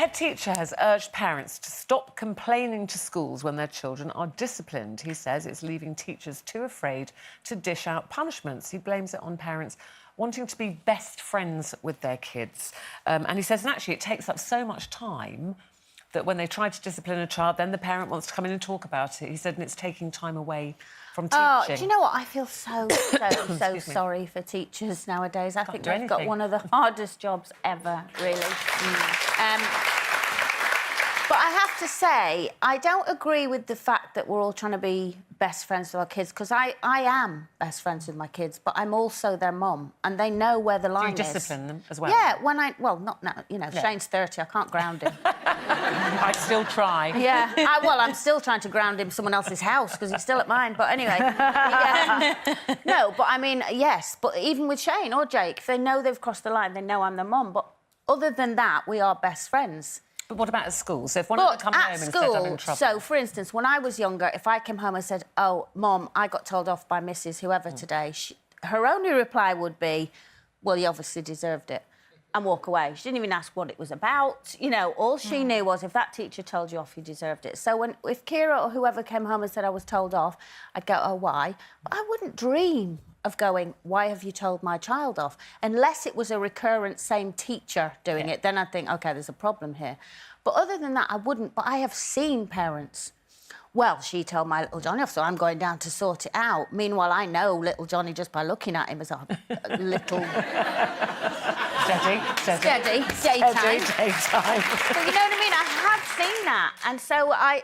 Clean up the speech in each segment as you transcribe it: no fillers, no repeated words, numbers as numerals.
head teacher has urged parents to stop complaining to schools when their children are disciplined. He says it's leaving teachers too afraid to dish out punishments. He blames it on parents wanting to be best friends with their kids. And he says, and actually, it takes up so much time that when they try to discipline a child, then the parent wants to come in and talk about it. He said, and it's taking time away from teaching. Oh, do you know what? I feel so sorry for teachers nowadays. I think they've got one of the hardest jobs ever, really. But I have to say, I don't agree with the fact that we're all trying to be best friends with our kids, because I am best friends with my kids, but I'm also their mum, and they know where the line is. Do you discipline them as well? Yeah, well, not now. You know, Shane's 30, I can't ground him. I'd still try. Yeah, I'm still trying to ground him someone else's house, because he's still at mine, but anyway. No, but I mean, yes, but even with Shane or Jake, if they know they've crossed the line, they know I'm their mum, but other than that, we are best friends. But what about at school? So if one of them come home and said I'm in trouble... So, for instance, when I was younger, if I came home and said, oh, Mum, I got told off by Mrs. whoever today, her only reply would be, well, you obviously deserved it, and walk away. She didn't even ask what it was about. You know, all she knew was if that teacher told you off, you deserved it. So if Kira or whoever came home and said I was told off, I'd go, oh, why? But I wouldn't dream of going, why have you told my child off? Unless it was a recurrent same teacher doing it, then I'd think, OK, there's a problem here. But other than that, I wouldn't. But I have seen parents, well, she told my little Johnny off, so I'm going down to sort it out. Meanwhile, I know little Johnny just by looking at him as a little... Steady daytime. But you know what I mean? I have seen that. And so I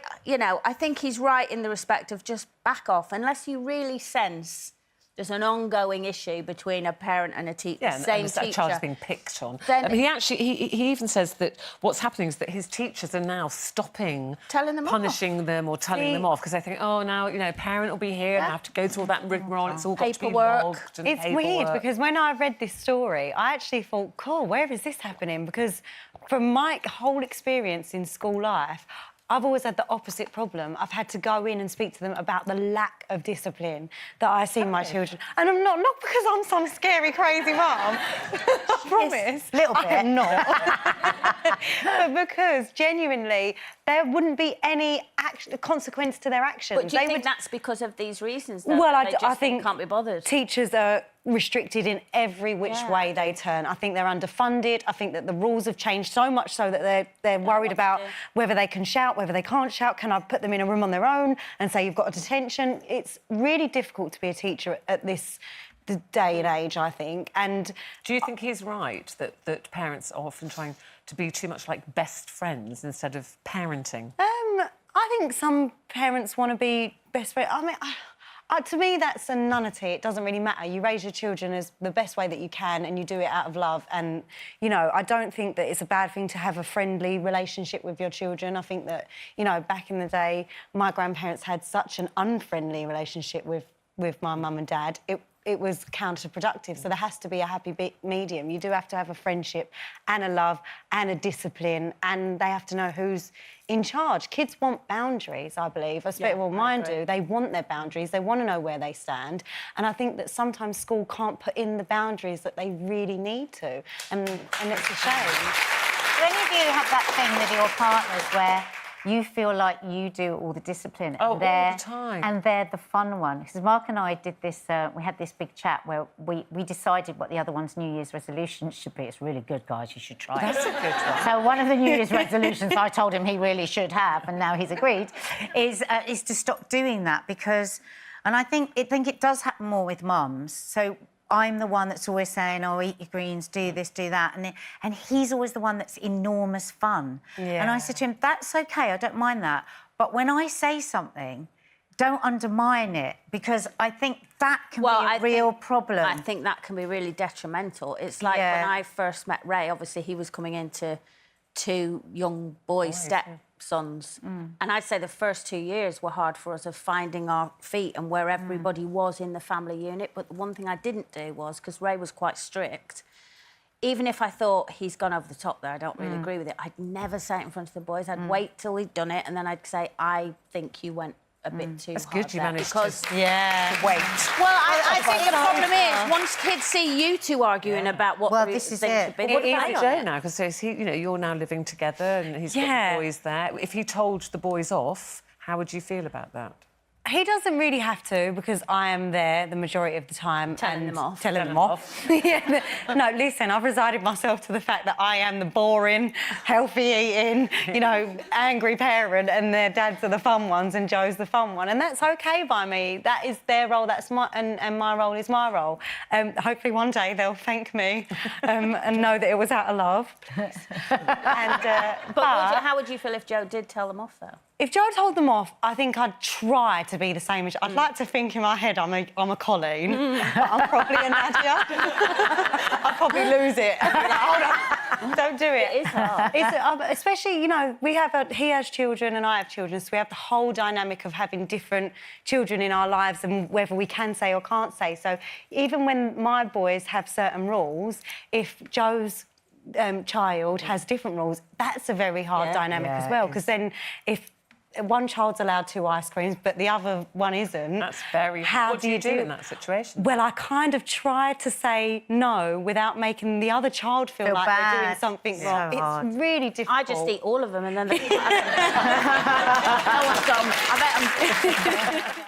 think he's right in the respect of just back off, unless you really sense there's an ongoing issue between a parent and a teacher. Yeah, and a child's being picked on. He even says that what's happening is that his teachers are now stopping punishing them or telling them off, because they think, oh, now, you know, parent will be here and I have to go through all that rigmarole, it's all got to be logged and It's weird, because when I read this story, I actually thought, cool, where is this happening? Because from my whole experience in school life, I've always had the opposite problem. I've had to go in and speak to them about the lack of discipline that I see in my children. And I'm not because I'm some scary, crazy mum. I promise. A little bit. I am not. But because, genuinely, there wouldn't be any consequence to their actions. But do you think that's because of these reasons, though? Well, I think can't be bothered. Teachers are restricted in every which way they turn. I think they're underfunded. I think that the rules have changed so much so that they're worried about whether they can shout, whether they can't shout. Can I put them in a room on their own and say you've got a detention? It's really difficult to be a teacher at this day and age, I think. And do you think he's right that parents are often trying to be too much like best friends instead of parenting? I think some parents want to be best friends. I mean, to me, that's a nullity. It doesn't really matter. You raise your children as the best way that you can and you do it out of love. And, you know, I don't think that it's a bad thing to have a friendly relationship with your children. I think that, you know, back in the day, my grandparents had such an unfriendly relationship with my mum and dad. It was counterproductive, so there has to be a happy medium. You do have to have a friendship and a love and a discipline, and they have to know who's in charge. Kids want boundaries, I believe. Mine do. They want their boundaries. They want to know where they stand. And I think that sometimes school can't put in the boundaries that they really need to, and it's a shame. Do any of you have that thing with your partners where you feel like you do all the discipline all the time, and they're the fun one? Because Mark and I did this, we had this big chat where we decided what the other one's New Year's resolutions should be. It's really good, guys, you should try it. That's a good one. So one of the New Year's resolutions I told him he really should have, and now he's agreed, is to stop doing that, because... And I think it does happen more with mums. So I'm the one that's always saying, oh, eat your greens, do this, do that. And he's always the one that's enormous fun. Yeah. And I said to him, that's OK, I don't mind that. But when I say something, don't undermine it, because I think that can be a real problem. I think that can be really detrimental. It's like when I first met Ray, obviously he was coming into 2 young boy stepsons. And I'd say the first 2 years were hard for us of finding our feet and where everybody was in the family unit. But the one thing I didn't do was, because Ray was quite strict, even if I thought he's gone over the top there, I don't really agree with it, I'd never say it in front of the boys. I'd wait till he'd done it and then I'd say, I think you went a bit too That's hard good you there managed because to Yeah. wait. well, I think the problem is once kids see you two arguing about what Well, the this is things it. should be, What they about play on Joe it. now? Because you're now living together and he's got Yeah. the boys there. If he told the boys off, how would you feel about that? He doesn't really have to because I am there the majority of the time. Telling and them off. Telling them off. Yeah. No, listen, I've resigned myself to the fact that I am the boring, healthy eating, angry parent and their dads are the fun ones and Joe's the fun one. And that's OK by me. That is their role, that's my... And my role is my role. Hopefully one day they'll thank me and know that it was out of love. But how would you feel if Joe did tell them off, though? If Joe told them off, I think I'd try to be the same as... I'd like to think in my head I'm a Colleen, but I'm probably a Nadia. I'd probably lose it. I'd be like, hold on, don't do it. It is hard. Especially, he has children and I have children, so we have the whole dynamic of having different children in our lives and whether we can say or can't say. So even when my boys have certain rules, if Joe's child has different rules, that's a very hard dynamic as well, because then if one child's allowed 2 ice creams, but the other one isn't. That's very... How What do you do in that situation? Well, I kind of try to say no without making the other child feel like they're doing bad. something So wrong. hard. It's really difficult. I just eat all of them and then... no one's gone. I bet I'm...